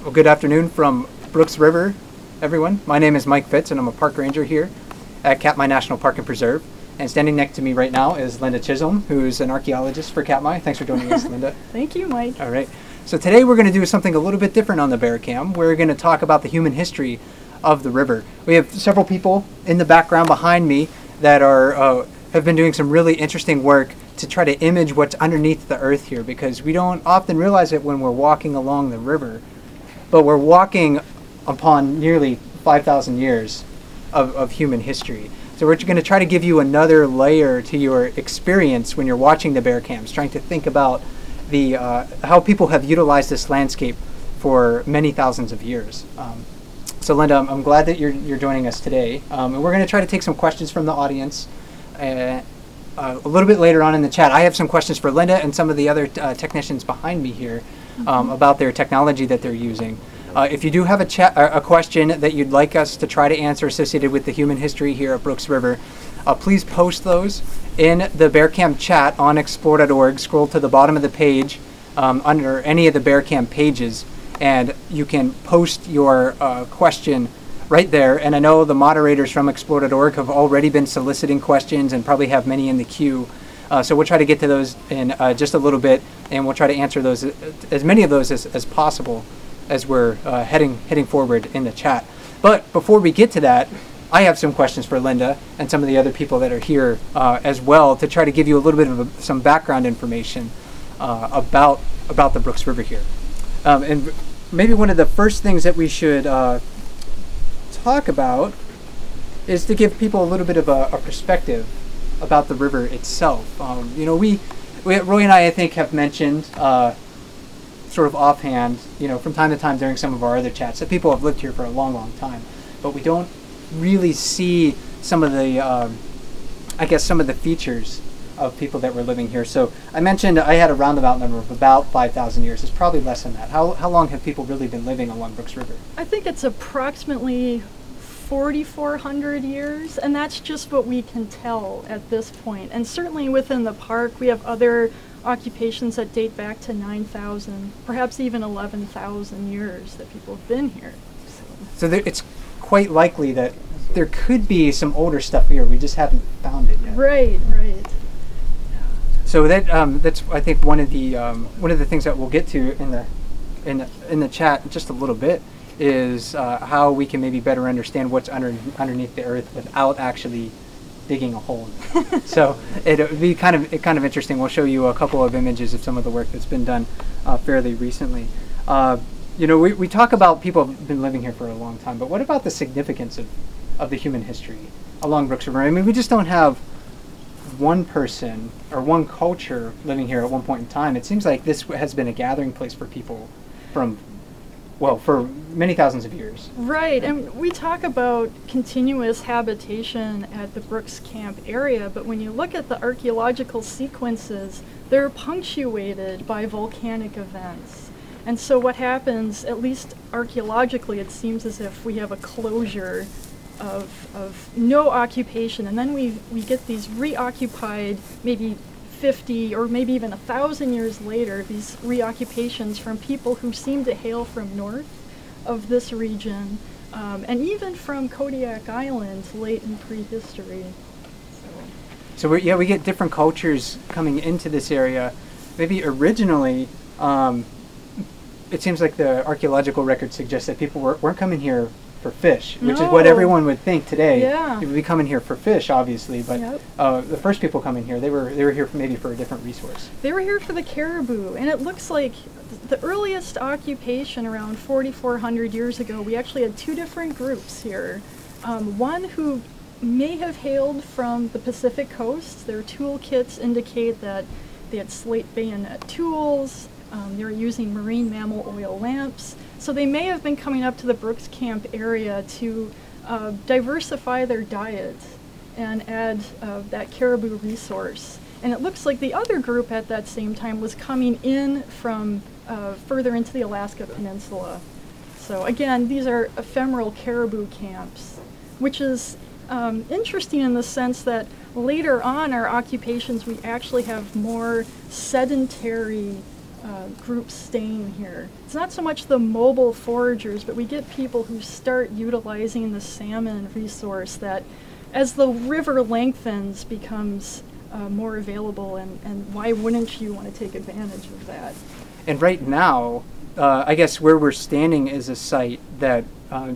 Well, good afternoon from Brooks River, everyone. My name is Mike Fitz, and I'm a park ranger here at Katmai National Park and Preserve. And standing next to me right now is Linda Chisholm, who's an archaeologist for Katmai. Thanks for joining us, Linda. Thank you, Mike. All right. So today we're going to do something a little bit different on the Bear Cam. We're going to talk about the human history of the river. We have several people in the background behind me that are have been doing some really interesting work to try to image what's underneath the earth here, because we don't often realize it when we're walking along the river. But we're walking upon nearly 5,000 years of human history. So we're going to try to give you another layer to your experience when you're watching the bear cams, trying to think about the how people have utilized this landscape for many thousands of years. So Linda, I'm glad that you're joining us today. And we're going to try to take some questions from the audience a little bit later on in the chat. I have some questions for Linda and some of the other technicians behind me here. About their technology that they're using. If you do have a question that you'd like us to try to answer associated with the human history here at Brooks River, please post those in the Bearcam chat on explore.org. Scroll to the bottom of the page under any of the Bearcam pages, and you can post your question right there. And I know the moderators from explore.org have already been soliciting questions and probably have many in the queue. So we'll try to get to those in just a little bit, and we'll try to answer those, as many of those as possible as we're heading forward in the chat. But before we get to that, I have some questions for Linda and some of the other people that are here as well, to try to give you a little bit of some background information about the Brooks River here. And maybe one of the first things that we should talk about is to give people a little bit of a perspective about the river itself. You know, Roy and I think, have mentioned sort of offhand, you know, from time to time during some of our other chats, that people have lived here for a long, long time, but we don't really see some of the, I guess, some of the features of people that were living here. So I mentioned I had a roundabout number of about 5,000 years. It's probably less than that. How long have people really been living along Brooks River? I think it's approximately 4,400 years, and that's just what we can tell at this point. And certainly within the park, we have other occupations that date back to 9,000, perhaps even 11,000 years that people have been here. So it's quite likely that there could be some older stuff here. We just haven't found it yet. Right, right. So that's, I think, one of the things that we'll get to in the chat in just a little bit, is how we can maybe better understand what's underneath the earth without actually digging a hole. So it would be kind of interesting. We'll show you a couple of images of some of the work that's been done fairly recently. You know, we talk about people have been living here for a long time, but what about the significance of the human history along Brooks River? I mean, we just don't have one person or one culture living here at one point in time. It seems like this has been a gathering place for people for many thousands of years. Right, and we talk about continuous habitation at the Brooks Camp area, but when you look at the archaeological sequences, they're punctuated by volcanic events. And so what happens, at least archaeologically, it seems as if we have a closure of no occupation, and then we get these reoccupied, maybe 50 or maybe even 1,000 years later, these reoccupations from people who seem to hail from north of this region, and even from Kodiak Island late in prehistory. So we get different cultures coming into this area. Maybe originally, it seems like the archaeological record suggests that people weren't coming here for fish, which is what everyone would think today. Yeah. People would be coming here for fish, obviously, but yep. The first people coming here, they were here maybe for a different resource. They were here for the caribou, and it looks like the earliest occupation around 4,400 years ago, we actually had two different groups here. One who may have hailed from the Pacific coast. Their tool kits indicate that they had slate bayonet tools. They were using marine mammal oil lamps. So they may have been coming up to the Brooks Camp area to diversify their diet and add that caribou resource. And it looks like the other group at that same time was coming in from further into the Alaska Peninsula. So again, these are ephemeral caribou camps, which is interesting in the sense that later on our occupations, we actually have more sedentary groups staying here. It's not so much the mobile foragers, but we get people who start utilizing the salmon resource that, as the river lengthens, becomes more available, and why wouldn't you want to take advantage of that? And right now, I guess where we're standing is a site that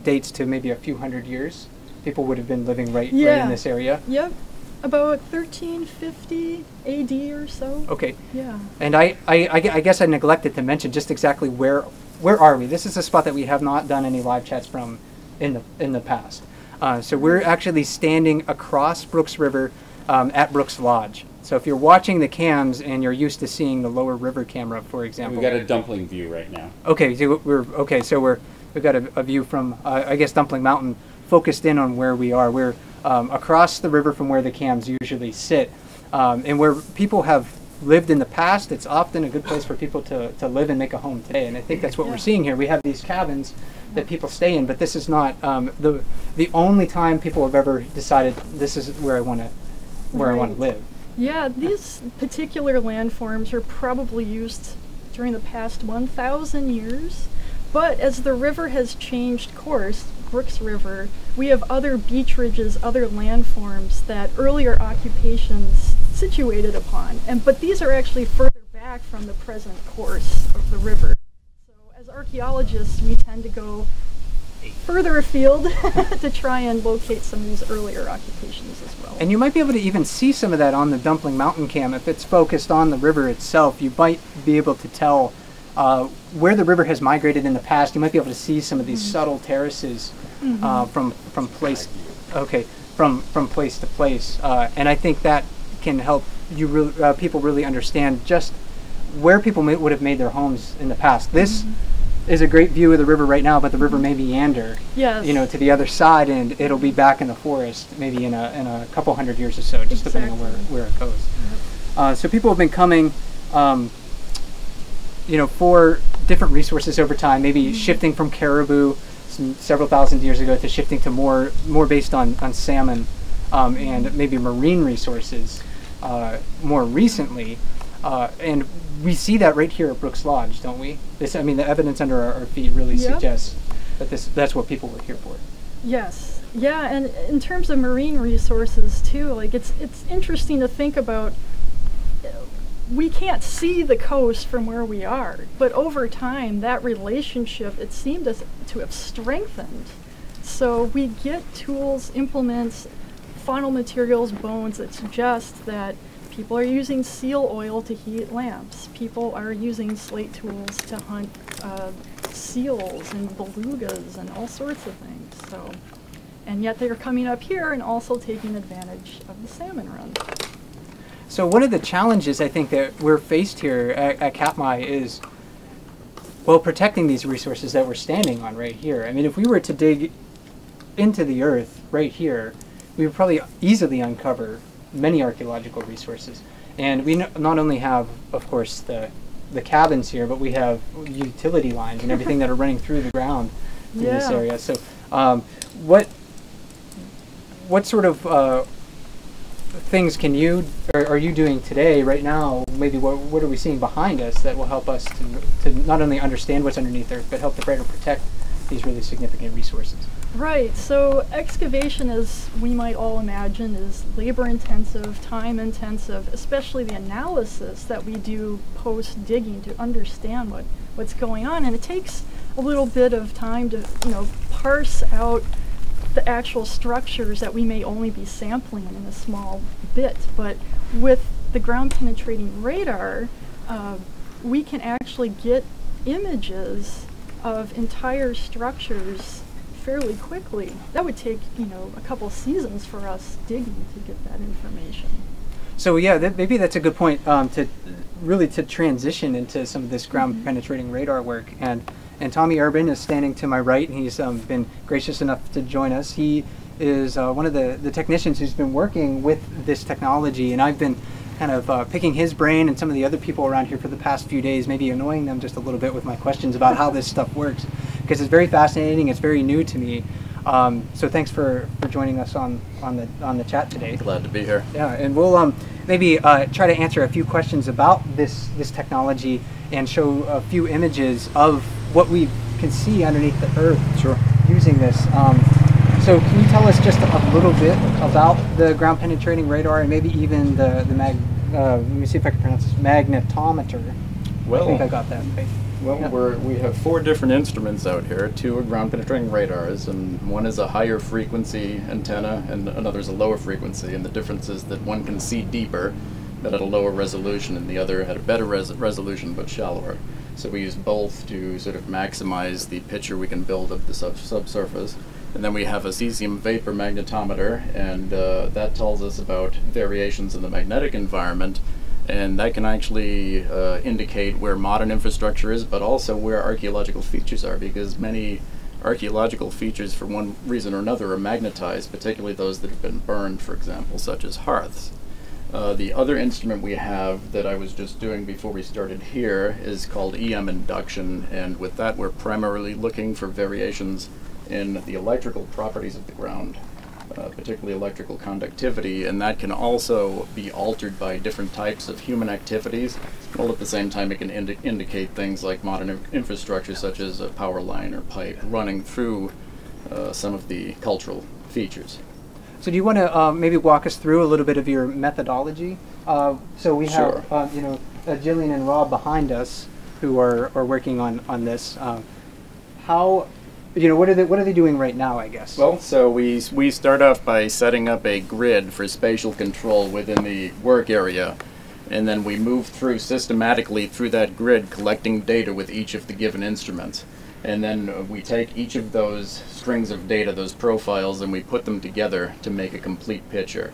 dates to maybe a few hundred years. People would have been living right in this area. Yep. About 1350 AD or so. Okay. Yeah. And I guess I neglected to mention just exactly where are we? This is a spot that we have not done any live chats from in the past. So we're actually standing across Brooks River at Brooks Lodge. So if you're watching the cams and you're used to seeing the lower river camera, for example. We've got a dumpling view right now. Okay, so we've got a view from I guess Dumpling Mountain, focused in on where we are. We're across the river from where the cams usually sit, and where people have lived in the past. It's often a good place for people to live and make a home today, and I think that's what we're seeing here. We have these cabins that people stay in, but this is not the only time people have ever decided this is where I want to live. Yeah, these particular landforms are probably used during the past 1,000 years, but as the river has changed course, Brooks River, we have other beach ridges, other landforms that earlier occupations situated upon, but these are actually further back from the present course of the river. So as archaeologists, we tend to go further afield to try and locate some of these earlier occupations as well. And you might be able to even see some of that on the Dumpling Mountain cam. If it's focused on the river itself, you might be able to tell where the river has migrated in the past. You might be able to see some of these subtle terraces from place to place, and I think that can help you people really understand just where people would have made their homes in the past. This is a great view of the river right now, but the river may meander, to the other side, and it'll be back in the forest maybe in a couple hundred years or so, just depending on where it goes. So people have been coming, for different resources over time, maybe shifting from caribou several thousand years ago to shifting to more based on salmon and maybe marine resources more recently. And we see that right here at Brooks Lodge, don't we? The evidence under our feet really suggests that that's what people were here for. Yes. Yeah, and in terms of marine resources too, like it's interesting to think about. We can't see the coast from where we are, but over time that relationship, it seemed to have strengthened. So we get tools, implements, faunal materials, bones that suggest that people are using seal oil to heat lamps. People are using slate tools to hunt seals and belugas and all sorts of things. So, and yet they're coming up here and also taking advantage of the salmon runs. So one of the challenges I think that we're faced here at Katmai is, well, protecting these resources that we're standing on right here. I mean, if we were to dig into the earth right here, we would probably easily uncover many archaeological resources. And we not only have, of course, the cabins here, but we have utility lines and everything that are running through the ground in this area. So what sort of things are you doing today, right now? Maybe what are we seeing behind us that will help us to not only understand what's underneath Earth, but help to better protect these really significant resources? Right. So excavation, as we might all imagine, is labor-intensive, time-intensive, especially the analysis that we do post-digging to understand what's going on. And it takes a little bit of time to parse out the actual structures that we may only be sampling in a small bit, but with the ground penetrating radar, we can actually get images of entire structures fairly quickly. That would take a couple seasons for us digging to get that information. So maybe that's a good point to transition into some of this ground penetrating radar work. And Tommy Urban is standing to my right, and he's been gracious enough to join us. He is one of the technicians who's been working with this technology, and I've been kind of picking his brain and some of the other people around here for the past few days, maybe annoying them just a little bit with my questions about how this stuff works, because it's very fascinating, it's very new to me. So thanks for joining us on the chat today. Glad to be here. Yeah, and we'll maybe try to answer a few questions about this technology and show a few images of what we can see underneath the earth. Sure. Using this. So can you tell us just a little bit about the ground penetrating radar and maybe even the let me see if I can pronounce this, magnetometer? Well, I think I got that right. Well, Yeah. we have 4 different instruments out here. 2 are ground-penetrating radars, and one is a higher frequency antenna, and another is a lower frequency. And the difference is that one can see deeper, but at a lower resolution, and the other had a better resolution, but shallower. So we use both to sort of maximize the picture we can build of the subsurface. And then we have a cesium vapor magnetometer, and that tells us about variations in the magnetic environment. And that can actually indicate where modern infrastructure is, but also where archaeological features are, because many archaeological features, for one reason or another, are magnetized, particularly those that have been burned, for example, such as hearths. The other instrument we have that I was just doing before we started here is called EM induction, and with that we're primarily looking for variations in the electrical properties of the ground. Particularly electrical conductivity, and that can also be altered by different types of human activities, while at the same time it can indicate things like modern infrastructure such as a power line or pipe running through some of the cultural features. So do you want to maybe walk us through a little bit of your methodology? So we have, Sure. Jillian and Rob behind us who are working on this. How, what are they doing right now, I guess? Well, so we start off by setting up a grid for spatial control within the work area, and then we move through systematically through that grid, collecting data with each of the given instruments. And then we take each of those strings of data, those profiles, and we put them together to make a complete picture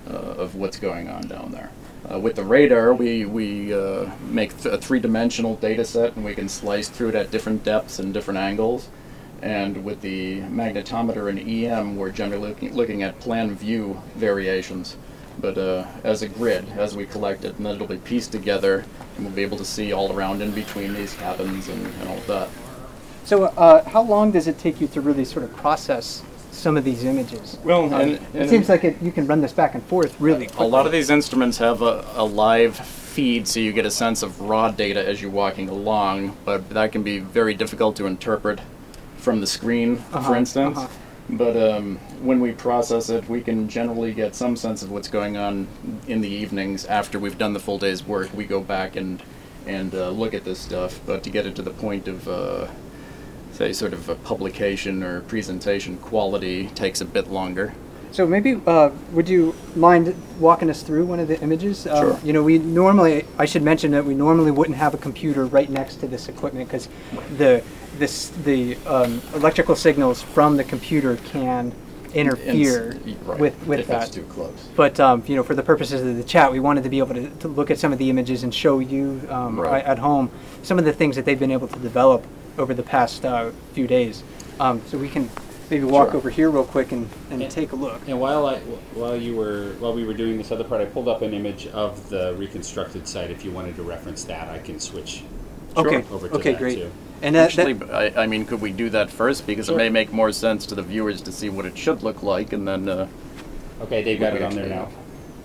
of what's going on down there. With the radar, we make a 3-dimensional data set, and we can slice through it at different depths and different angles. And with the magnetometer and EM, we're generally looking at plan view variations, but as a grid, as we collect it, and then it'll be pieced together, and we'll be able to see all around in between these cabins and all of that. So how long does it take you to really sort of process some of these images? Well, it seems like you can run this back and forth really quickly. A lot of these instruments have a live feed, so you get a sense of raw data as you're walking along, but that can be very difficult to interpret from the screen, for instance. But when we process it, we can generally get some sense of what's going on in the evenings. After we've done the full day's work, we go back and look at this stuff. But to get it to the point of, say, sort of a publication or presentation quality takes a bit longer. So maybe, would you mind walking us through one of the images? Sure. We normally, I should mention that we normally wouldn't have a computer right next to this equipment because the electrical signals from the computer can interfere with if that. it's too close. But for the purposes of the chat, we wanted to be able to look at some of the images and show you at home some of the things that they've been able to develop over the past few days. So we can maybe walk over here real quick and take a look. And while we were doing this other part, I pulled up an image of the reconstructed site. If you wanted to reference that, I can switch over to that great. too. And Actually, I mean, could we do that first? Because it may make more sense to the viewers to see what it should look like, and then... okay, they've got it on there now.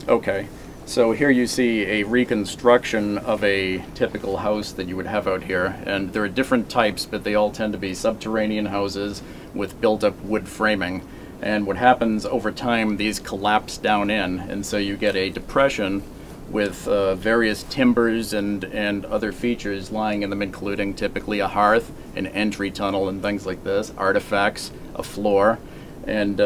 Okay. So here you see a reconstruction of a typical house that you would have out here, and there are different types, but they all tend to be subterranean houses with built-up wood framing. And what happens over time, these collapse down in, and so you get a depression with various timbers and other features lying in them, including typically a hearth, an entry tunnel, and things like this, artifacts, a floor. And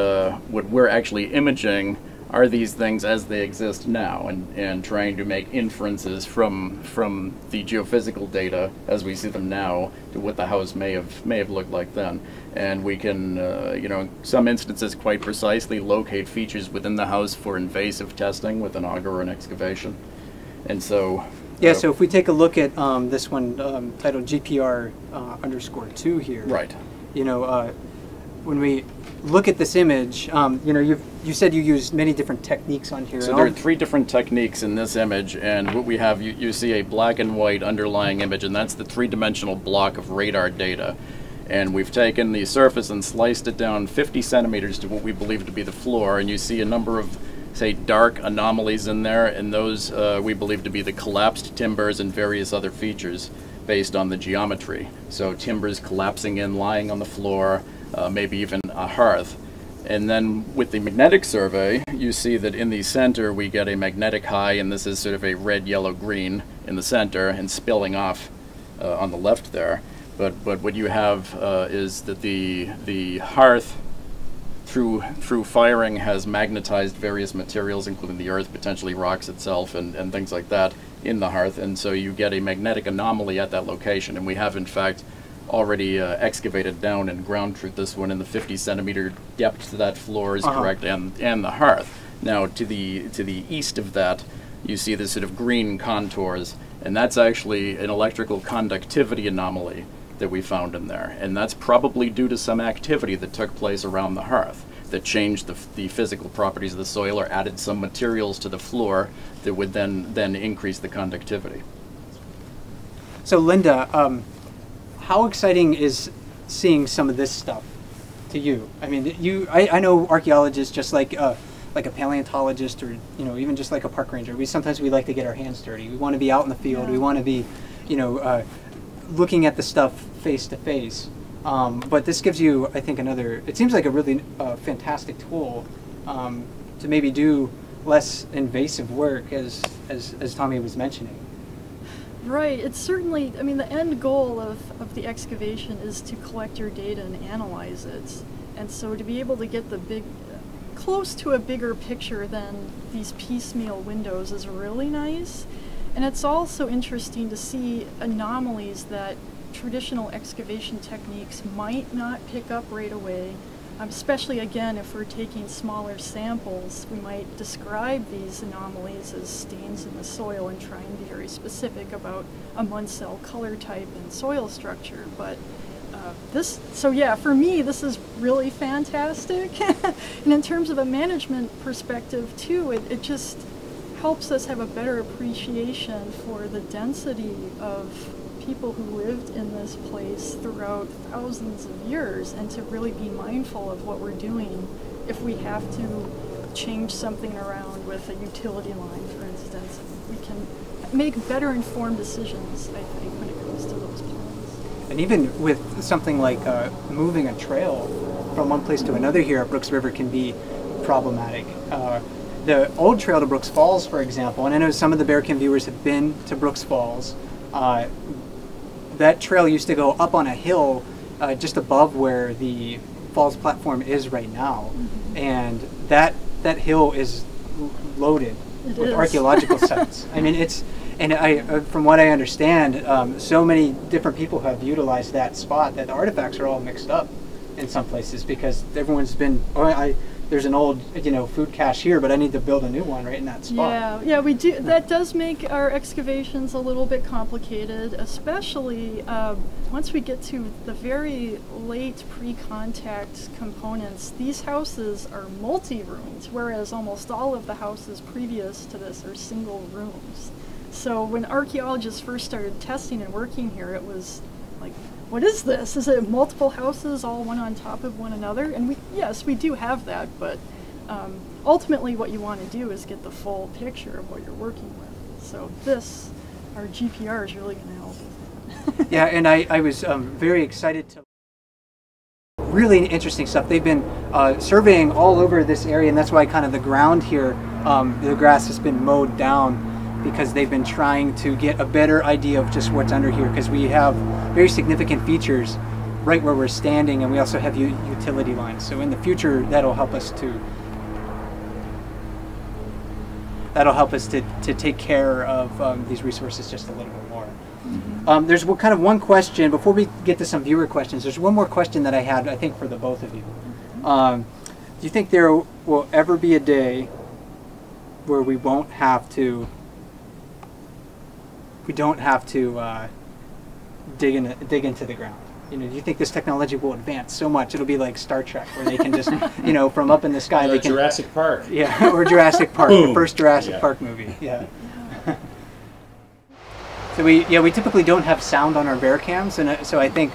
what we're actually imaging are these things as they exist now, and trying to make inferences from the geophysical data as we see them now to what the house may have looked like then. And we can, in some instances, quite precisely locate features within the house for invasive testing with an auger or an excavation. And so... Yeah, so if we take a look at this one titled GPR _2 here. Right. When we look at this image, you said you used many different techniques on here. So there are 3 different techniques in this image, and what we have, you see a black and white underlying image, and that's the 3-dimensional block of radar data. And we've taken the surface and sliced it down 50 centimeters to what we believe to be the floor, and you see a number of, say, dark anomalies in there, and those we believe to be the collapsed timbers and various other features. based on the geometry. So timbers collapsing in, lying on the floor, maybe even a hearth. And then with the magnetic survey, you see that in the center we get a magnetic high, and this is sort of a red, yellow, green in the center and spilling off on the left there. But what you have is that the hearth through firing has magnetized various materials, including the earth, potentially rocks itself, and things like that in the hearth, and so you get a magnetic anomaly at that location. And we have in fact already excavated down and ground truth this one in the 50 centimeter depth to that floor is correct, and the hearth. Now to the east of that, you see this sort of green contours, and that's actually an electrical conductivity anomaly that we found in there, and that's probably due to some activity that took place around the hearth that changed the physical properties of the soil or added some materials to the floor that would then increase the conductivity. So Linda, how exciting is seeing some of this stuff to you? I mean, I know archaeologists just like a paleontologist, or even just like a park ranger. Sometimes we like to get our hands dirty. We want to be out in the field. Yeah. We want to be, looking at the stuff face to face. But this gives you, I think, it seems like a really fantastic tool to maybe do less invasive work, as Tommy was mentioning. Right. It's certainly, I mean, the end goal of the excavation is to collect your data and analyze it. And so to be able to get close to a bigger picture than these piecemeal windows is really nice. And it's also interesting to see anomalies that traditional excavation techniques might not pick up right away. Especially again, if we're taking smaller samples, we might describe these anomalies as stains in the soil and try and be very specific about a Munsell color type and soil structure. But for me, this is really fantastic. And in terms of a management perspective too, it just helps us have a better appreciation for the density of people who lived in this place throughout thousands of years, and to really be mindful of what we're doing if we have to change something around with a utility line, for instance. We can make better informed decisions, I think, when it comes to those plans. And even with something like moving a trail from one place to another here at Brooks River can be problematic. The old trail to Brooks Falls, for example, and I know some of the Bear Cam viewers have been to Brooks Falls, that trail used to go up on a hill just above where the falls platform is right now. Mm-hmm. And that hill is loaded with archaeological sites. I mean, from what I understand, so many different people have utilized that spot that the artifacts are all mixed up in some places because everyone's been, there's an old, food cache here, but I need to build a new one right in that spot. Yeah, we do. That does make our excavations a little bit complicated, especially once we get to the very late pre-contact components. These houses are multi-rooms, whereas almost all of the houses previous to this are single rooms. So when archaeologists first started testing and working here, it was like, what is this? Is it multiple houses all one on top of one another? And yes, we do have that, but ultimately what you want to do is get the full picture of what you're working with. So our GPR is really going to help with that. Yeah, and I was very excited to really interesting stuff. They've been surveying all over this area, and that's why kind of the ground here, the grass has been mowed down, because they've been trying to get a better idea of just what's under here, because we have very significant features right where we're standing, and we also have utility lines. So in the future, that'll help us to take care of these resources just a little bit more. Mm-hmm. There's kind of one question, before we get to some viewer questions, there's one more question that I had, I think, for the both of you. Do you think there will ever be a day where we won't have to dig into the ground? Do you think this technology will advance so much it'll be like Star Trek, where they can just from up in the sky, they can Jurassic Park. Yeah, or Jurassic Park, the first Jurassic Park movie. Yeah. So we typically don't have sound on our bear cams, and so I think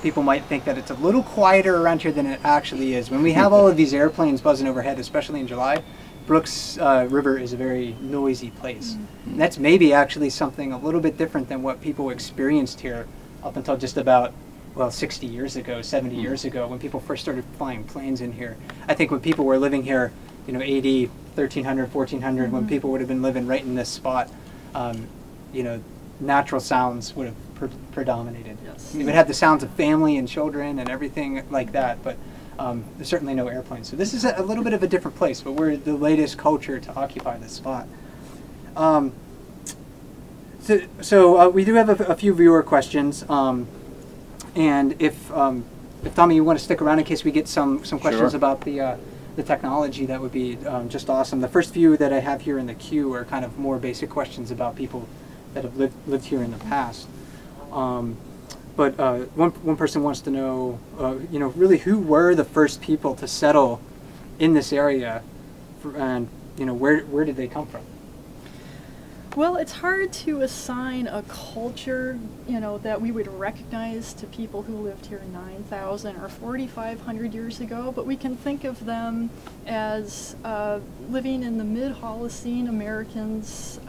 people might think that it's a little quieter around here than it actually is. When we have all of these airplanes buzzing overhead, especially in July, Brooks River is a very noisy place. And that's maybe actually something a little bit different than what people experienced here up until just about, well, 60 years ago, 70 years ago, when people first started flying planes in here. I think when people were living here, you know, AD 1300, 1400, when people would have been living right in this spot, you know, natural sounds would have predominated. Yes. You would have the sounds of family and children and everything like that, but there's certainly no airplanes. So this is a little bit of a different place, but we're the latest culture to occupy this spot. So we do have a few viewer questions, and if Tommy, you want to stick around in case we get some questions about the technology, that would be just awesome. The first few that I have here in the queue are kind of more basic questions about people that have lived here in the past. But one person wants to know, you know, really who were the first people to settle in this area, and you know, where did they come from? Well, it's hard to assign a culture, you know, that we would recognize to people who lived here 9,000 or 4,500 years ago, but we can think of them as living in the mid-Holocene Americans,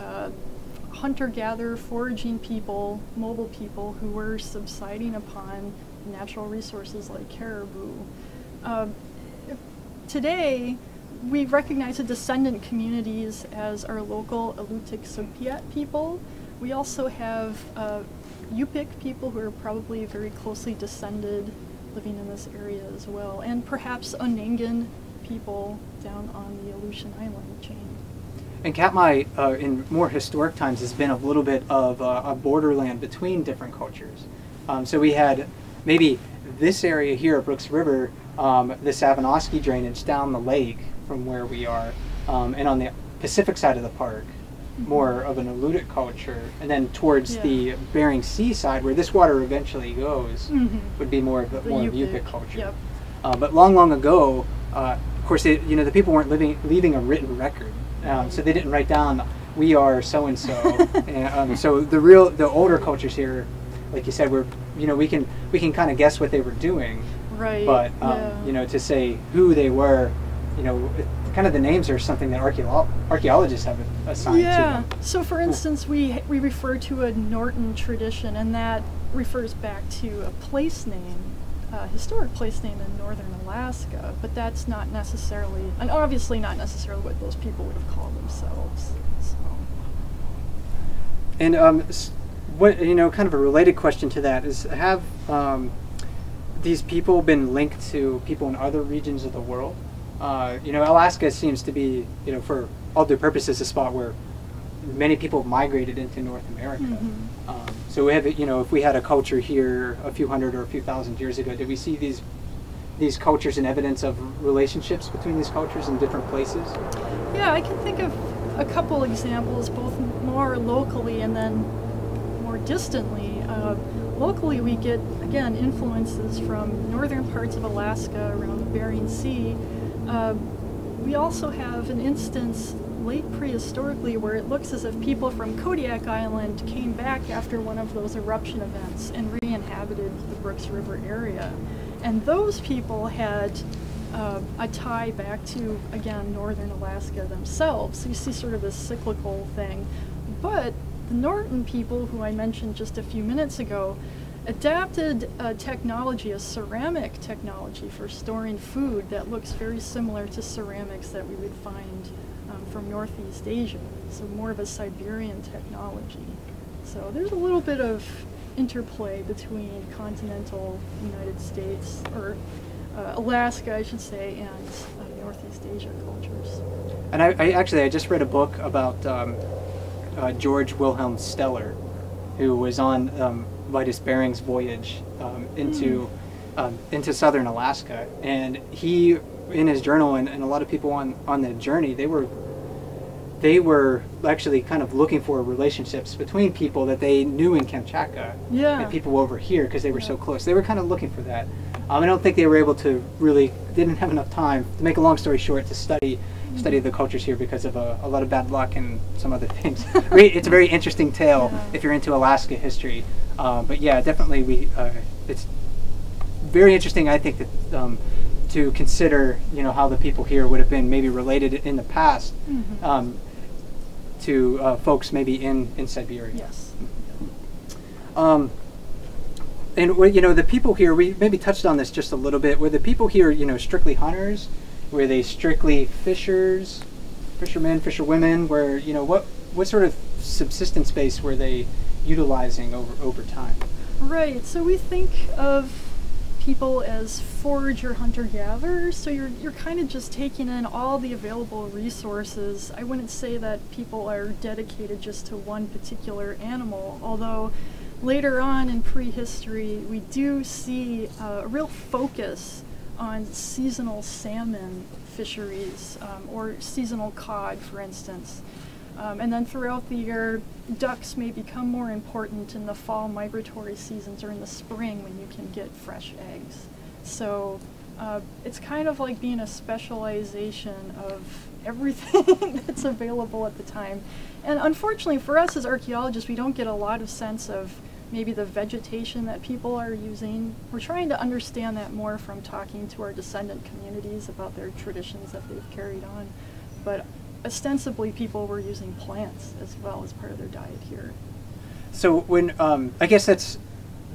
hunter-gatherer, foraging people, mobile people who were subsiding upon natural resources like caribou. Today, we recognize the descendant communities as our local Alutiiq people. We also have Yupik people who are probably very closely descended living in this area as well, and perhaps Onangan people down on the Aleutian Island chain. And Katmai, in more historic times, has been a little bit of a borderland between different cultures. So we had maybe this area here at Brooks River, the Savanoski drainage down the lake from where we are, and on the Pacific side of the park, more of an Alutiiq culture, and then towards the Bering Sea side, where this water eventually goes, would be more of the Yupik culture. Yep. But long ago, of course, you know, the people weren't leaving a written record. So they didn't write down, we are so and so. So the older cultures here, like you said, you know, we can kind of guess what they were doing, right? But you know, to say who they were, you know, kind of the names are something that archaeologists have assigned to them. So for instance, we refer to a Norton tradition, and that refers back to a place name, historic place name in northern Alaska, but that's not necessarily, and obviously not necessarily what those people would have called themselves. So. And what, you know, kind of a related question to that is, have these people been linked to people in other regions of the world? You know, Alaska seems to be, you know, for all due purposes, a spot where many people migrated into North America. So we have, you know, if we had a culture here a few hundred or a few thousand years ago, did we see these cultures and evidence of relationships between these cultures in different places? Yeah, I can think of a couple examples, both more locally and then more distantly. Locally, we get, again, influences from northern parts of Alaska around the Bering Sea. We also have an instance late prehistorically where it looks as if people from Kodiak Island came back after one of those eruption events and re-inhabited the Brooks River area. And those people had a tie back to, again, northern Alaska themselves. So you see sort of this cyclical thing. But the Norton people, who I mentioned just a few minutes ago, adapted a technology, a ceramic technology for storing food that looks very similar to ceramics that we would find from Northeast Asia, so more of a Siberian technology. So there's a little bit of interplay between continental United States, or Alaska, I should say, and Northeast Asia cultures. And I just read a book about George Wilhelm Steller, who was on Vitus Bering's voyage into southern Alaska, and he, in his journal, and a lot of people on the journey, they were actually kind of looking for relationships between people that they knew in Kamchatka and people over here, because they were so close. They were kind of looking for that. I don't think they were able to didn't have enough time, to make a long story short, to study the cultures here because of a lot of bad luck and some other things. It's a very interesting tale if you're into Alaska history. But yeah, definitely it's very interesting, I think, that to consider, you know, how the people here would have been maybe related in the past to folks maybe in Siberia. Yes. And you know, the people here, we maybe touched on this just a little bit. Were the people here, you know, strictly hunters? Were they strictly fishermen, fisherwomen? Where, you know, what sort of subsistence base were they utilizing over time? Right. So we think of people as forager hunter-gatherers. So you're kind of just taking in all the available resources. I wouldn't say that people are dedicated just to one particular animal, although later on in prehistory we do see a real focus on seasonal salmon fisheries or seasonal cod, for instance. And then throughout the year, ducks may become more important in the fall migratory seasons or in the spring when you can get fresh eggs. So it's kind of like being a specialization of everything that's available at the time. And unfortunately for us as archaeologists, we don't get a lot of sense of maybe the vegetation that people are using. We're trying to understand that more from talking to our descendant communities about their traditions that they've carried on. But ostensibly people were using plants as well as part of their diet here. So when I guess that's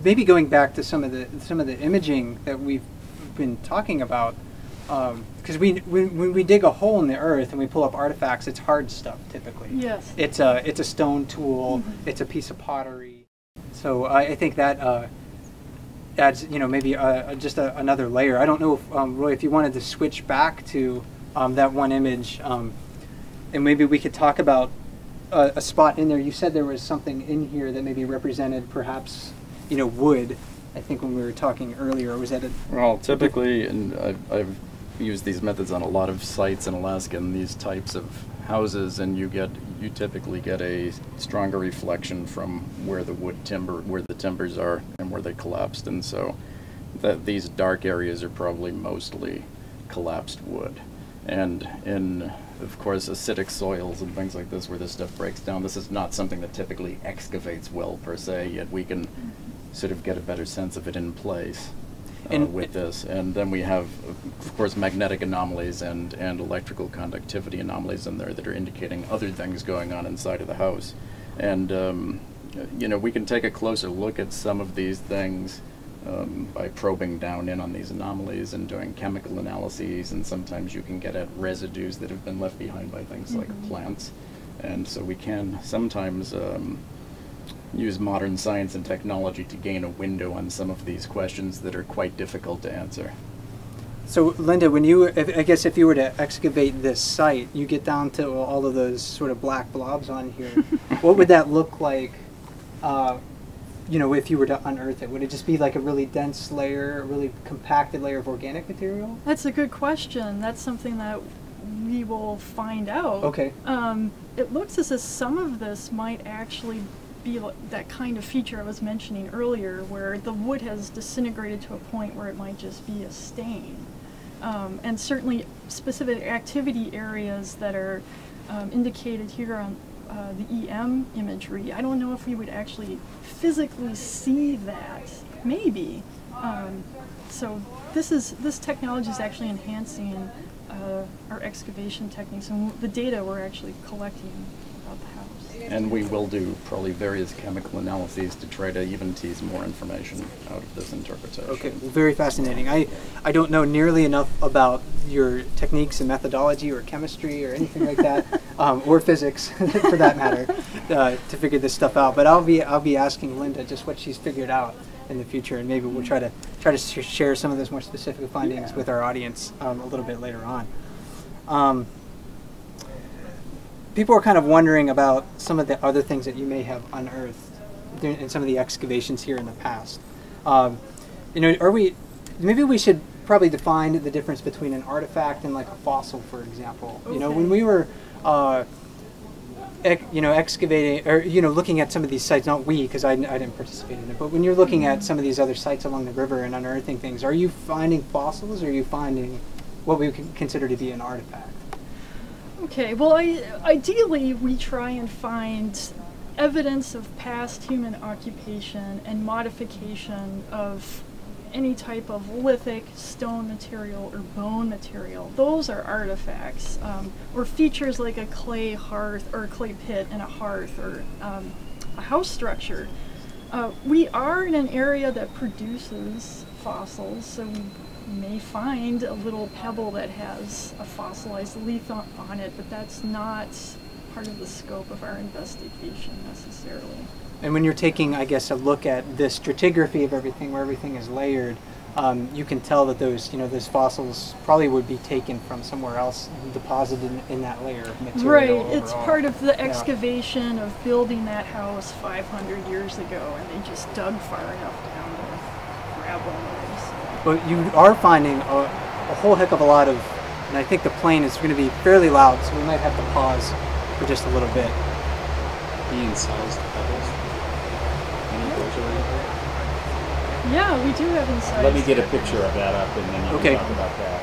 maybe going back to some of the imaging that we've been talking about, because when we dig a hole in the earth and we pull up artifacts, it's hard stuff typically. Yes. It's a stone tool. It's a piece of pottery. So I think that adds, you know, maybe just another layer. I don't know if Roy, if you wanted to switch back to that one image. And maybe we could talk about a spot in there. You said there was something in here that maybe represented perhaps, you know, wood. I think when we were talking earlier, was that a... Well, typically, and I've used these methods on a lot of sites in Alaska and these types of houses, and you typically get a stronger reflection from where the timbers are and where they collapsed, and so these dark areas are probably mostly collapsed wood. And in, of course, acidic soils and things like this where this stuff breaks down, this is not something that typically excavates well per se, yet we can sort of get a better sense of it in place with this. And then we have, of course, magnetic anomalies and electrical conductivity anomalies in there that are indicating other things going on inside of the house. And, you know, we can take a closer look at some of these things by probing down in on these anomalies and doing chemical analyses, and sometimes you can get at residues that have been left behind by things like plants. And so we can sometimes use modern science and technology to gain a window on some of these questions that are quite difficult to answer. So Linda, when I guess if you were to excavate this site, you get down to all of those sort of black blobs on here. What would that look like? You know, if you were to unearth it, would it just be like a really dense layer, a really compacted layer of organic material? That's a good question. That's something that we will find out. Okay. It looks as if some of this might actually be that kind of feature I was mentioning earlier, where the wood has disintegrated to a point where it might just be a stain. And certainly specific activity areas that are indicated here on the EM imagery, I don't know if we would actually physically see that. Maybe. So this technology is actually enhancing our excavation techniques and the data we're actually collecting about the house. And we will do probably various chemical analyses to try to even tease more information out of this interpretation. Okay, well, very fascinating. I don't know nearly enough about your techniques and methodology or chemistry or anything like that, or physics for that matter, to figure this stuff out. But I'll be asking Linda just what she's figured out in the future, and maybe we'll try to share some of those more specific findings with our audience a little bit later on. People are kind of wondering about some of the other things that you may have unearthed in some of the excavations here in the past. You know, maybe we should probably define the difference between an artifact and like a fossil, for example. Okay. You know, when we were, you know, excavating or looking at some of these sites, not we, because I didn't participate in it, but when you're looking at some of these other sites along the river and unearthing things, are you finding fossils, or are you finding what we would consider to be an artifact? Okay, well, ideally we try and find evidence of past human occupation and modification of any type of lithic, stone material, or bone material. Those are artifacts, or features like a clay hearth or a clay pit and a hearth, or a house structure. We are in an area that produces fossils, so we may find a little pebble that has a fossilized leaf on it, but that's not part of the scope of our investigation necessarily. And when you're taking, I guess, a look at the stratigraphy of everything, where everything is layered, you can tell that those, those fossils probably would be taken from somewhere else, deposited in that layer of material. Right, overall. it's part of the excavation of building that house 500 years ago, and they just dug far enough down to grab one of those. But you are finding a whole heck of a lot of, and I think the plane is going to be fairly loud, so we might have to pause for just a little bit. The incised pebbles. Any of those around here? Yeah, we do have incised. Let me get a picture of that up, and then you Okay. can talk about that.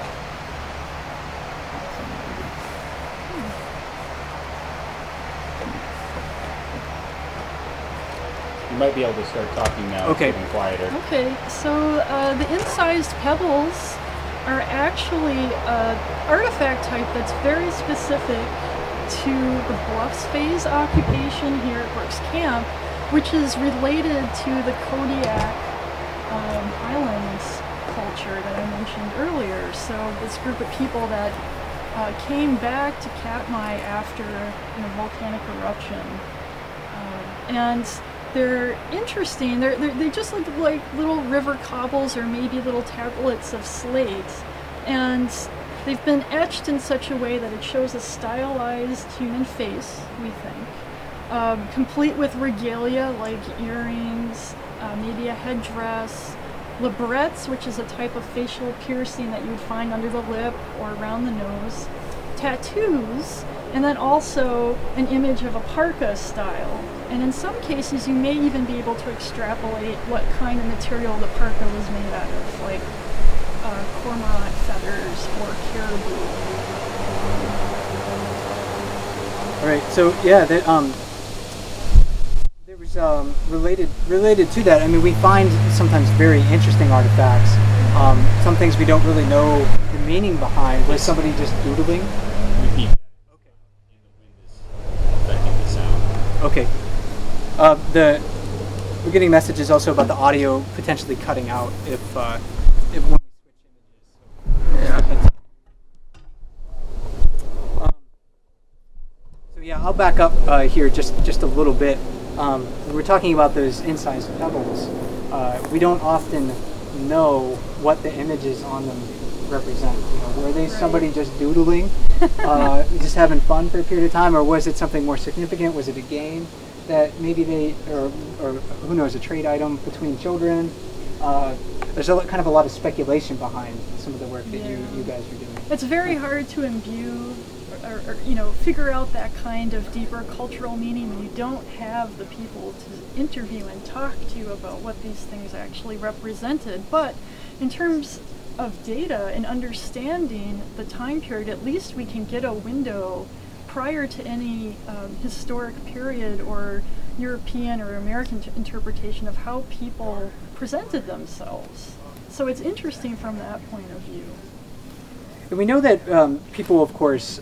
You might be able to start talking now. Okay. It's getting quieter. Okay, so the incised pebbles are actually an artifact type that's very specific to the Bluffs phase occupation here at Brooks Camp, which is related to the Kodiak Islands culture that I mentioned earlier. So this group of people that came back to Katmai after volcanic eruption, and they're interesting. They just look like little river cobbles or maybe little tablets of slate, and they've been etched in such a way that it shows a stylized human face, we think, complete with regalia like earrings, maybe a headdress, labrettes, which is a type of facial piercing that you would find under the lip or around the nose, tattoos, and then also an image of a parka style. And in some cases, you may even be able to extrapolate what kind of material the parka was made out of, like cormorant feathers or caribou. All right, so yeah, that there was related to that. I mean, we find sometimes very interesting artifacts. Some things we don't really know the meaning behind. Was somebody just doodling? Repeat that. Okay. And the wind is affecting the sound. Okay. We're getting messages also about the audio potentially cutting out if when we switch images. Yeah. So yeah, I'll back up here just a little bit. When we're talking about those incised pebbles, we don't often know what the images on them represent. Were they somebody just doodling, just having fun for a period of time, or was it something more significant? Was it a game that maybe they, or who knows, a trade item between children? There's kind of a lot of speculation behind some of the work that you guys are doing. It's very hard to imbue or figure out that kind of deeper cultural meaning when you don't have the people to interview and talk to you about what these things actually represented. But in terms of data and understanding the time period, at least we can get a window prior to any historic period or European or American interpretation of how people presented themselves. So it's interesting from that point of view. And we know that people, of course,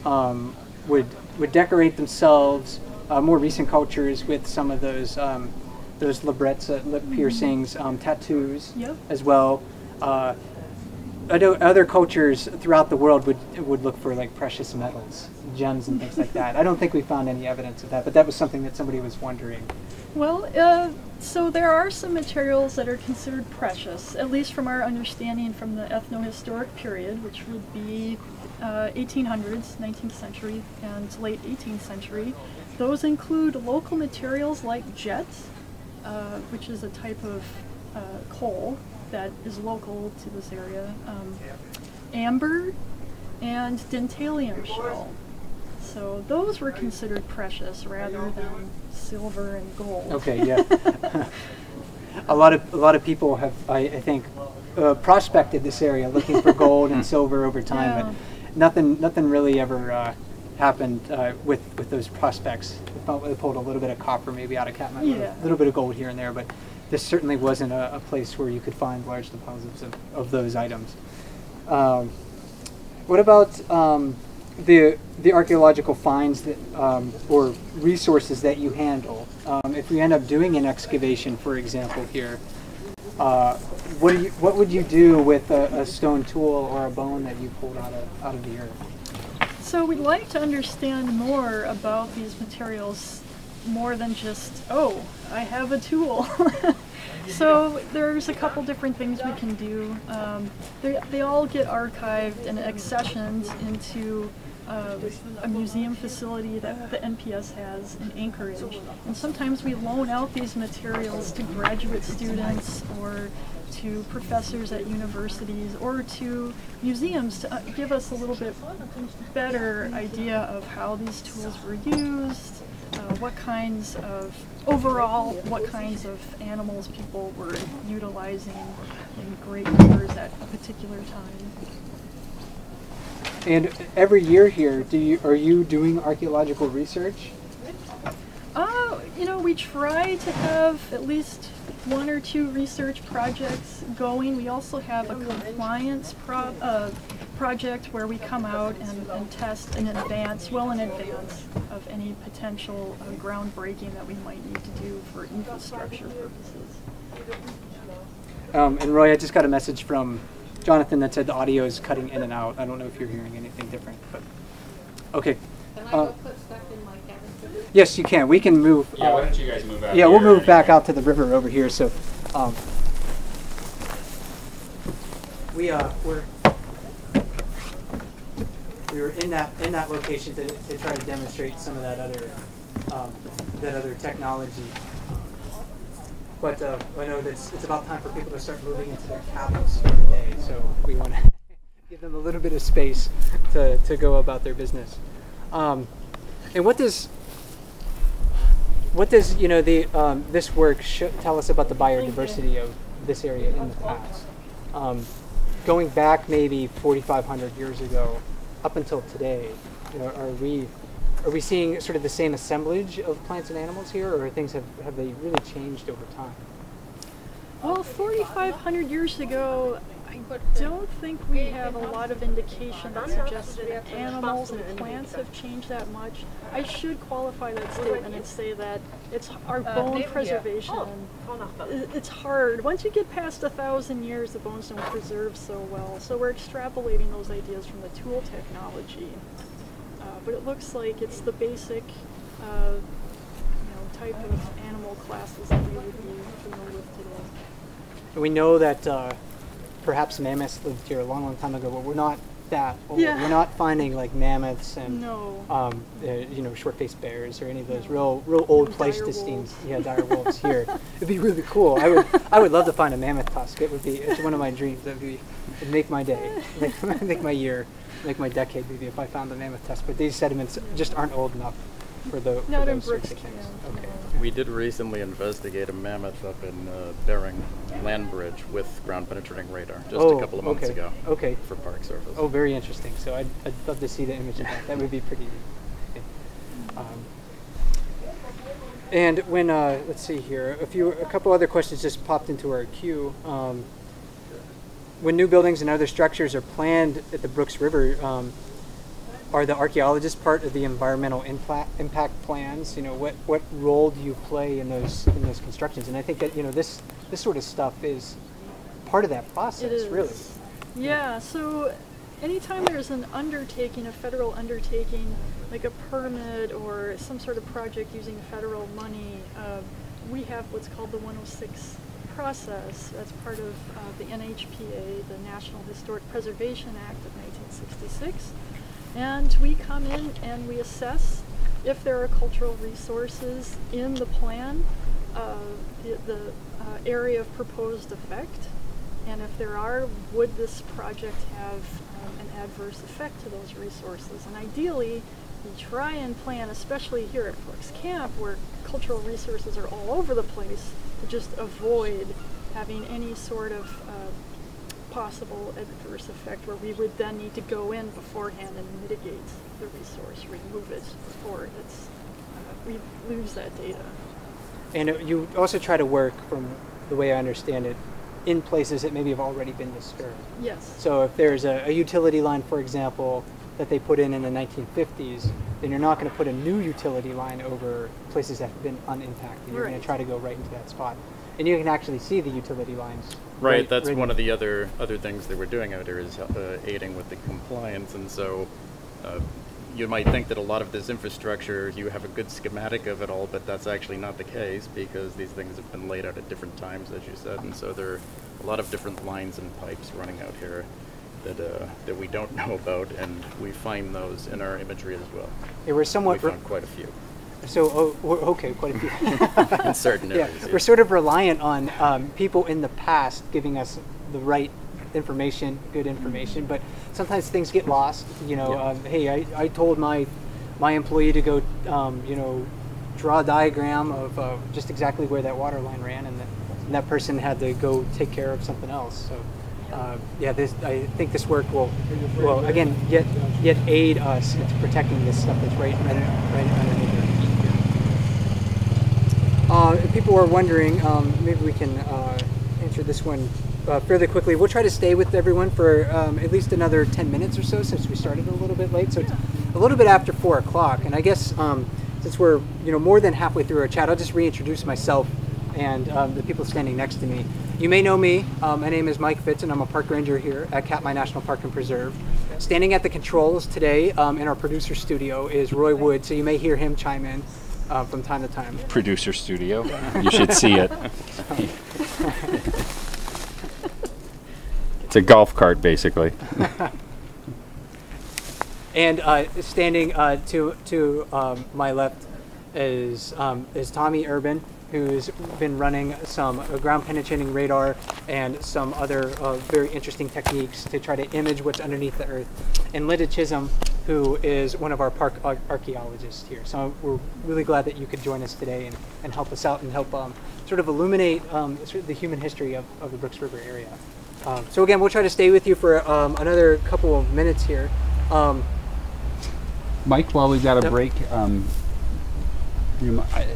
would decorate themselves. More recent cultures with some of those labrettes, lip piercings, tattoos, as well. I know other cultures throughout the world would look for like precious metals, gems, and things like that. I don't think we found any evidence of that, but that was something that somebody was wondering. Well, so there are some materials that are considered precious, at least from our understanding from the ethno-historic period, which would be 1800s, 19th century, and late 18th century. Those include local materials like jet, which is a type of coal that is local to this area, amber, and dentalium shell. So those were considered precious rather than silver and gold. Okay, yeah. a lot of people have, I think, prospected this area looking for gold and silver over time, but nothing really ever happened with those prospects. They pulled a little bit of copper maybe out of Katmai, a little bit of gold here and there, but this certainly wasn't a place where you could find large deposits of those items. What about the archaeological finds that, or resources that you handle? If we end up doing an excavation, for example, here, what would you do with a stone tool or a bone that you pulled out of the earth? So we'd like to understand more about these materials, more than just, oh, I have a tool. So there's a couple different things we can do. They all get archived and accessioned into a museum facility that the NPS has in Anchorage. And sometimes we loan out these materials to graduate students or to professors at universities or to museums to give us a little bit better idea of how these tools were used, what kinds of animals people were utilizing in great numbers at a particular time. And every year here, are you doing archaeological research? We try to have at least 1 or 2 research projects going. We also have a compliance project where we come out and test in advance, well in advance of any potential groundbreaking that we might need to do for infrastructure purposes. And Roy, I just got a message from Jonathan that said the audio is cutting in and out. I don't know if you're hearing anything different, but okay. Can I go put stuff in my cabin? Yes, you can. We can move. Yeah, why don't you guys move out? Yeah, here we'll move anyway. back out to the river over here. So, we were in that location to try to demonstrate some of that other technology. But I know that it's about time for people to start moving into their cabins for the day. So we want to give them a little bit of space to go about their business. And what does this work tell us about the biodiversity of this area in the past? Going back maybe 4,500 years ago, up until today, are we seeing sort of the same assemblage of plants and animals here, or have they really changed over time? Well, 4,500 years ago, I don't think we have a lot of indication that suggests that animals and plants have changed that much. I should qualify that statement and say that it's our bone preservation. It's hard. Once you get past 1,000 years, the bones don't preserve so well. So we're extrapolating those ideas from the tool technology. But it looks like it's the basic type of animal classes that we would be familiar with today. We know that perhaps mammoths lived here a long, long time ago, but we're not that old. Yeah. We're not finding like mammoths and no. Short-faced bears or any of those real old Pleistocene, dire wolves here. It'd be really cool. I would love to find a mammoth tusk. It's one of my dreams. It'd make my day, make my year, make my decade maybe if I found a mammoth tusk. But these sediments just aren't old enough for those sorts of things. Okay. We did recently investigate a mammoth up in Bering land bridge with ground penetrating radar just a couple of months ago. Okay. For Park Service. Oh, very interesting. So I'd love to see the image of that. That would be pretty neat. And when let's see here, a couple other questions just popped into our queue. When new buildings and other structures are planned at the Brooks River, are the archaeologists part of the environmental impact plans? What role do you play in those constructions? And I think that this sort of stuff is part of that process, really. Yeah. So anytime there's an undertaking, a federal undertaking, like a permit or some sort of project using federal money, we have what's called the 106 process. That's part of the NHPA, the National Historic Preservation Act of 1966. And we come in and we assess if there are cultural resources in the plan, the area of proposed effect, and if there are, would this project have an adverse effect to those resources? And ideally, we try and plan, especially here at Brooks Camp, where cultural resources are all over the place, to just avoid having any sort of possible adverse effect where we would then need to go in beforehand and mitigate the resource, remove it before we lose that data. And you also try to work from the way I understand it, in places that maybe have already been disturbed. Yes. So if there's a utility line, for example, that they put in the 1950s, then you're not going to put a new utility line over places that have been unimpacted. You're going to try to go right into that spot. And you can actually see the utility lines. Right, that's one of the other things that we're doing out here is aiding with the compliance. And so you might think that a lot of this infrastructure, you have a good schematic of it all, but that's actually not the case because these things have been laid out at different times, as you said. And so there are a lot of different lines and pipes running out here that we don't know about, and we find those in our imagery as well. Yeah, we're somewhat... We found quite a few. So, okay, quite a few. In certain areas, We're sort of reliant on people in the past giving us the right information, good information, but sometimes things get lost. You know, hey, I told my employee to go, you know, draw a diagram of just exactly where that water line ran, and that person had to go take care of something else. So, I think this work will again yet aid us into protecting this stuff that's right underneath our feet here. If people are wondering, maybe we can answer this one fairly quickly. We'll try to stay with everyone for at least another 10 minutes or so, since we started a little bit late. So it's a little bit after 4 o'clock, and I guess since we're more than halfway through our chat, I'll just reintroduce myself and the people standing next to me. You may know me. My name is Mike Fitz, and I'm a park ranger here at Katmai National Park and Preserve. Standing at the controls today in our producer studio is Roy Wood, so you may hear him chime in from time to time. Producer studio. You should see it. It's a golf cart, basically. And standing to my left is Tommy Urban, who's been running some ground penetrating radar and some other very interesting techniques to try to image what's underneath the earth. And Linda Chisholm, who is one of our park archaeologists here. So we're really glad that you could join us today and help us out and help sort of illuminate sort of the human history of the Brooks River area. So again, we'll try to stay with you for another couple of minutes here. Mike, while we've got a break,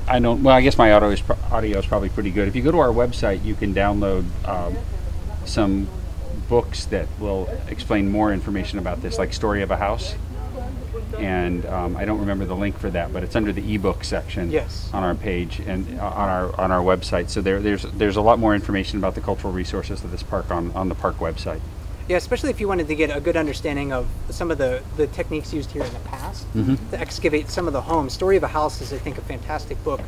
I don't. Well, I guess my audio is probably pretty good. If you go to our website, you can download some books that will explain more information about this, like Story of a House. And I don't remember the link for that, but it's under the ebook section on our page and on our website. So there's a lot more information about the cultural resources of this park on the park website. Yeah, especially if you wanted to get a good understanding of some of the techniques used here in the past to excavate some of the homes. Story of a House is, I think, a fantastic book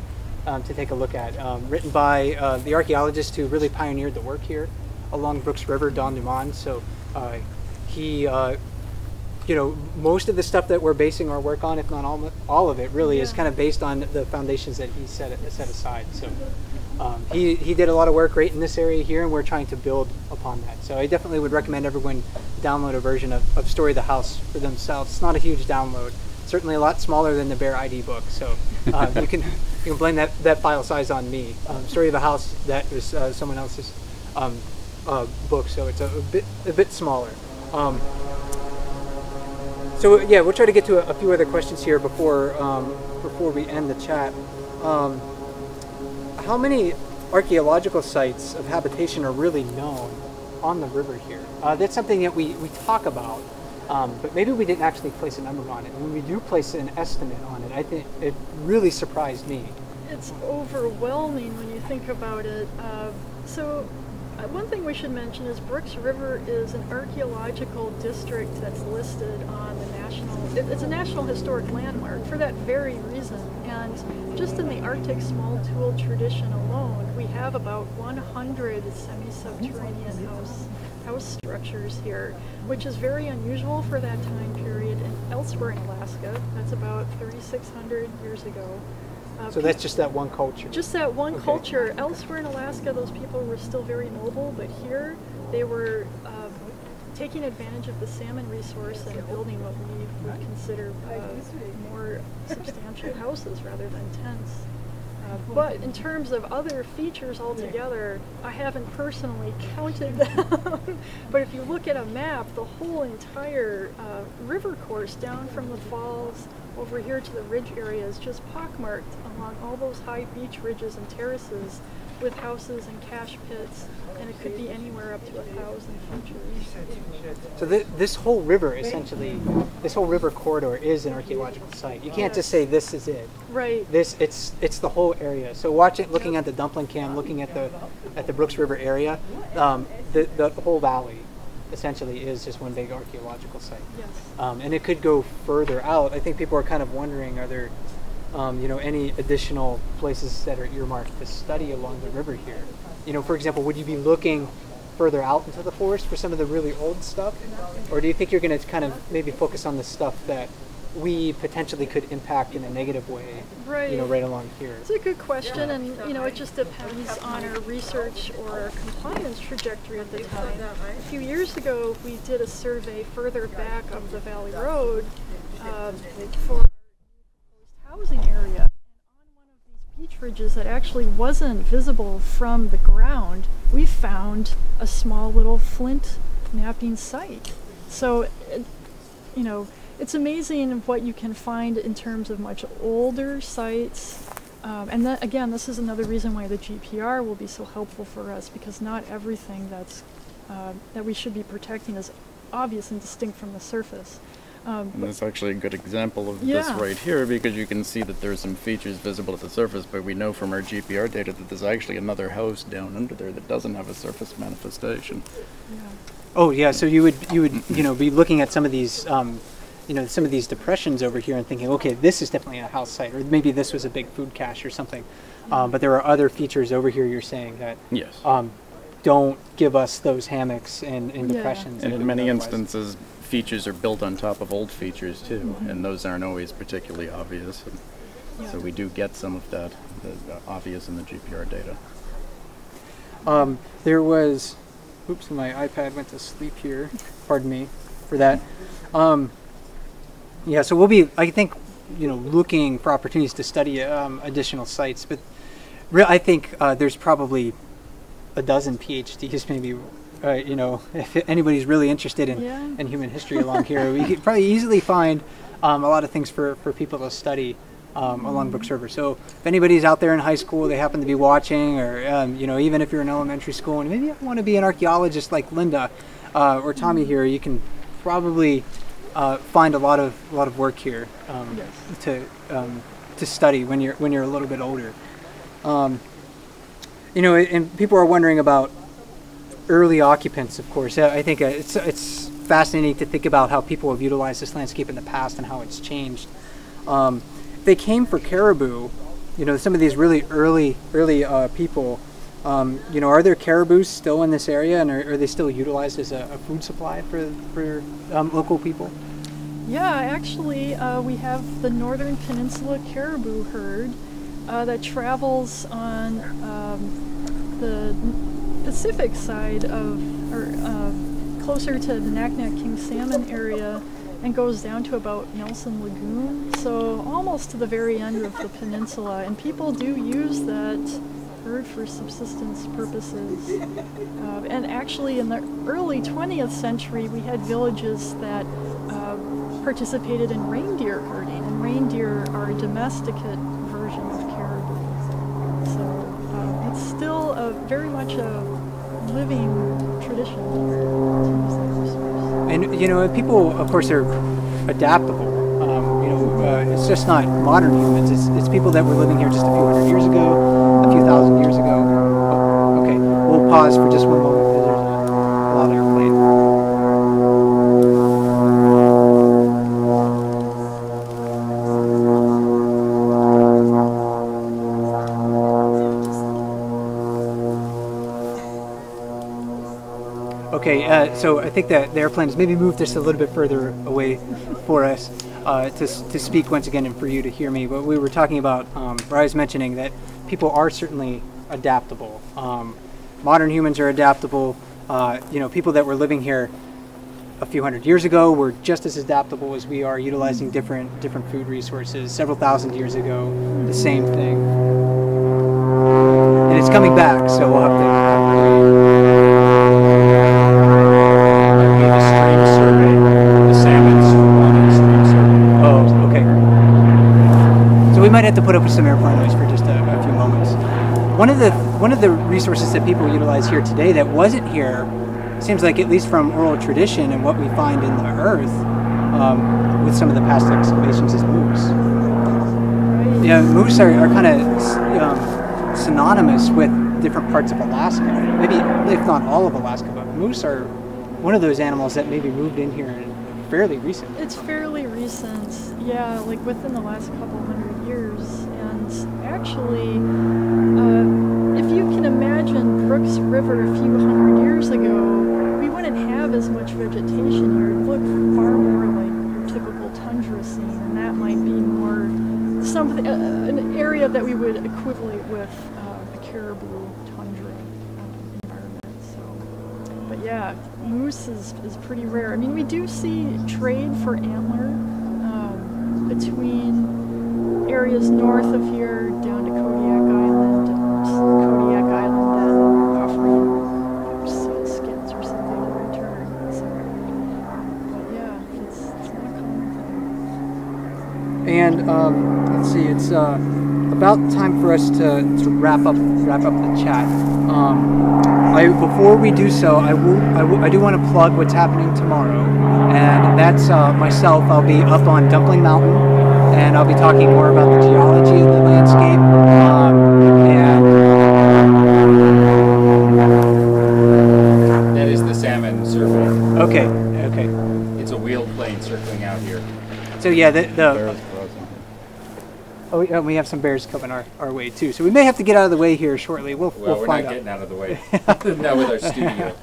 to take a look at, written by the archaeologist who really pioneered the work here along Brooks River, Don Dumont. So he, most of the stuff that we're basing our work on, if not all of it, really is kind of based on the foundations that he set aside. So he did a lot of work right in this area here, and we're trying to build upon that. So I definitely would recommend everyone download a version of Story of the House for themselves. It's not a huge download. Certainly a lot smaller than the Bear ID book. So you can blame that file size on me. Story of a House, that was someone else's book, so it's a bit smaller. So yeah, we'll try to get to a few other questions here before we end the chat. How many archaeological sites of habitation are really known on the river here? That's something that we talk about, but maybe we didn't actually place a number on it. And when we do place an estimate on it, I think it really surprised me. It's overwhelming when you think about it. One thing we should mention is Brooks River is an archaeological district that's listed on the it's a National Historic Landmark for that very reason. And just in the Arctic small tool tradition alone, we have about 100 semi-subterranean house structures here, which is very unusual for that time period. And elsewhere in Alaska, that's about 3,600 years ago. So that's just that one culture? Just that one culture. Elsewhere in Alaska, those people were still very mobile, but here they were taking advantage of the salmon resource and building what we would consider more substantial houses rather than tents. But in terms of other features altogether, I haven't personally counted them. But if you look at a map, the whole entire river course down from the falls over here to the ridge area is just pockmarked along all those high beach ridges and terraces with houses and cache pits, and it could be anywhere up to 1,000 features. So this whole river, essentially, this whole river corridor is an archaeological site. You can't just say this is it. Right. It's the whole area. So looking at the dumpling cam, looking at the Brooks River area, the whole valley essentially is just one big archaeological site. Yes. And it could go further out. I think people are kind of wondering, are there any additional places that are earmarked to study along the river here? For example, would you be looking further out into the forest for some of the really old stuff? Or do you think you're going to kind of maybe focus on the stuff that we potentially could impact in a negative way, right. Right along here? It's a good question, and it just depends on our research or our compliance trajectory at the time. A few years ago, we did a survey further back up the Valley Road for housing area, and on one of these beach ridges that actually wasn't visible from the ground, we found a small little flint knapping site. So, it's amazing what you can find in terms of much older sites. And then, again, this is another reason why the GPR will be so helpful for us, because not everything that we should be protecting is obvious and distinct from the surface. And that's actually a good example of this right here, because you can see that there's some features visible at the surface, but we know from our GPR data that there's actually another house down under there that doesn't have a surface manifestation. Yeah. Oh yeah, so you would be looking at some of these some of these depressions over here and thinking, okay, this is definitely a house site, or maybe this was a big food cache or something. But there are other features over here, you're saying, that yes. Don't give us those hammocks and depressions. And in many instances, features are built on top of old features too, and those aren't always particularly obvious. So we do get some of that obvious in the GPR data. There was, oops, my iPad went to sleep here. Pardon me for that. Yeah, so we'll be, I think, looking for opportunities to study additional sites. But I think there's probably a dozen PhDs, maybe. If anybody's really interested in human history along here, we could probably easily find a lot of things for people to study along Brooks River. So if anybody's out there in high school, they happen to be watching, or even if you're in elementary school and maybe you want to be an archaeologist like Linda or Tommy here, you can probably find a lot of work here to study when you're a little bit older. And people are wondering about early occupants, of course. I think it's fascinating to think about how people have utilized this landscape in the past and how it's changed. They came for caribou. Some of these really early people. Are there caribous still in this area, and are they still utilized as a food supply for local people? Yeah, actually, we have the Northern Peninsula caribou herd that travels on the Pacific side closer to the Naknek-King Salmon area, and goes down to about Nelson Lagoon, so almost to the very end of the peninsula. And people do use that herd for subsistence purposes. And actually, in the early 20th century, we had villages that participated in reindeer herding, and reindeer are a domesticate version of caribou. So it's still very much a living tradition here. And people, of course, are adaptable. It's just not modern humans. It's people that were living here just a few hundred years ago, a few thousand years ago. Oh, okay, we'll pause for just one moment because there's a loud airplane. Okay, so I think that the airplane has maybe moved just a little bit further away for us to speak once again and for you to hear me. But we were talking about, where I was mentioning that people are certainly adaptable. Modern humans are adaptable. People that were living here a few hundred years ago were just as adaptable as we are, utilizing different food resources. Several thousand years ago, the same thing. And it's coming back, so we'll have to... We might have to put up with some airplane noise for just a few moments. One of the one of the resources that people utilize here today that wasn't here, seems like, at least from oral tradition and what we find in the earth with some of the past excavations, is moose. Yeah, moose are kind of synonymous with different parts of Alaska. Maybe, if not all of Alaska, but moose are one of those animals that maybe moved in here fairly recent. It's fairly recent, yeah, like within the last couple hundred years. And actually, if you can imagine Brooks River a few hundred years ago, we wouldn't have as much vegetation here. It would look far more like your typical tundra scene, and that might be more something, an area that we would equivalent with a caribou tundra environment. So, but yeah, moose is pretty rare. I mean, we do see trade for antler between areas north of here down to Kodiak Island, and Kodiak Island then offering moose skins or something in return. So, but yeah, it's not a common thing. And let's see, it's about time for us to wrap up the chat. Before we do so, I do want to plug what's happening tomorrow, and that's myself. I'll be up on Dumpling Mountain, and I'll be talking more about the geology of the landscape, and that is the salmon circle. Okay. It's a wheeled plane circling out here. So yeah, we have some bears coming our way too. So we may have to get out of the way here shortly. We'll we're find not out. getting out of the way. Not with our studio.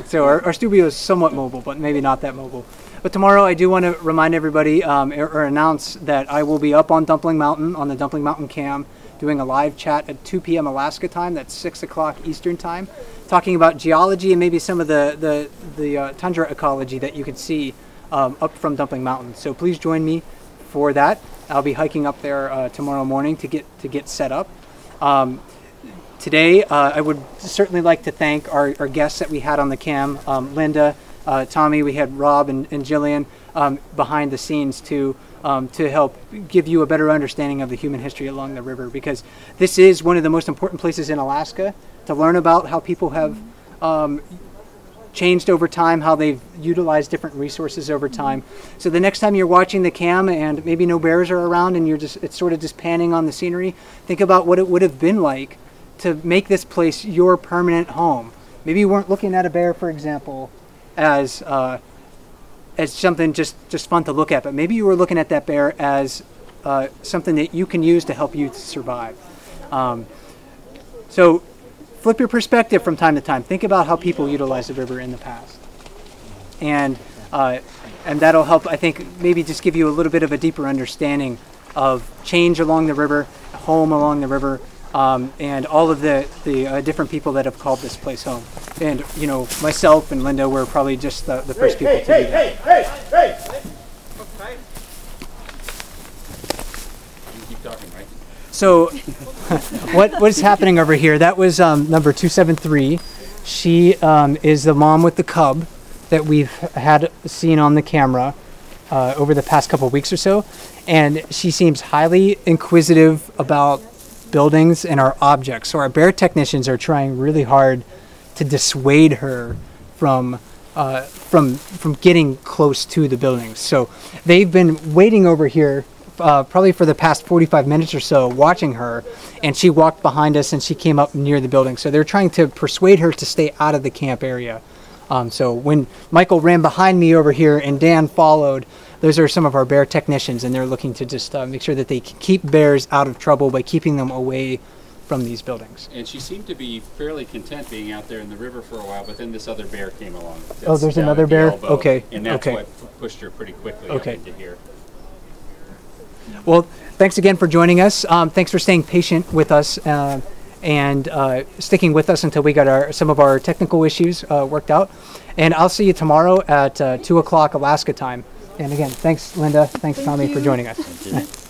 So our studio is somewhat mobile, but maybe not that mobile. But tomorrow I do want to remind everybody or announce that I will be up on Dumpling Mountain, on the Dumpling Mountain Cam, doing a live chat at 2 p.m. Alaska time. That's 6 o'clock Eastern time, talking about geology and maybe some of the tundra ecology that you can see up from Dumpling Mountain. So please join me for that. I'll be hiking up there tomorrow morning to get set up. Today, I would certainly like to thank our guests that we had on the cam, Linda, Tommy. We had Rob and Jillian behind the scenes to help give you a better understanding of the human history along the river, because this is one of the most important places in Alaska to learn about how people have changed over time, how they've utilized different resources over time. So the next time you're watching the cam and maybe no bears are around and it's sort of just panning on the scenery, think about what it would have been like to make this place your permanent home. Maybe you weren't looking at a bear, for example, as something just fun to look at, but maybe you were looking at that bear as something that you can use to help you survive. So flip your perspective from time to time. Think about how people utilized the river in the past, and that'll help, I think, maybe just give you a little bit of a deeper understanding of change along the river, home along the river, and all of the different people that have called this place home. And myself and Linda were probably just the first people to do that. Hey! You keep talking, right? So what is happening over here, that was number 273. She is the mom with the cub that we've had seen on the camera over the past couple of weeks or so. And she seems highly inquisitive about buildings and our objects. So our bear technicians are trying really hard to dissuade her from getting close to the buildings. So they've been waiting over here probably for the past 45 minutes or so, watching her, and she walked behind us and she came up near the building. So they're trying to persuade her to stay out of the camp area. So when Michael ran behind me over here and Dan followed, those are some of our bear technicians, and they're looking to just make sure that they can keep bears out of trouble by keeping them away from these buildings. And she seemed to be fairly content being out there in the river for a while, but then this other bear came along. Oh, there's another bear? Elbow, Okay. And that's okay. what pushed her pretty quickly Okay. up into here. Well, thanks again for joining us. Thanks for staying patient with us and sticking with us until we got some of our technical issues worked out. And I'll see you tomorrow at 2 o'clock Alaska time. And again, thanks, Linda. Thanks, Tommy, for joining us.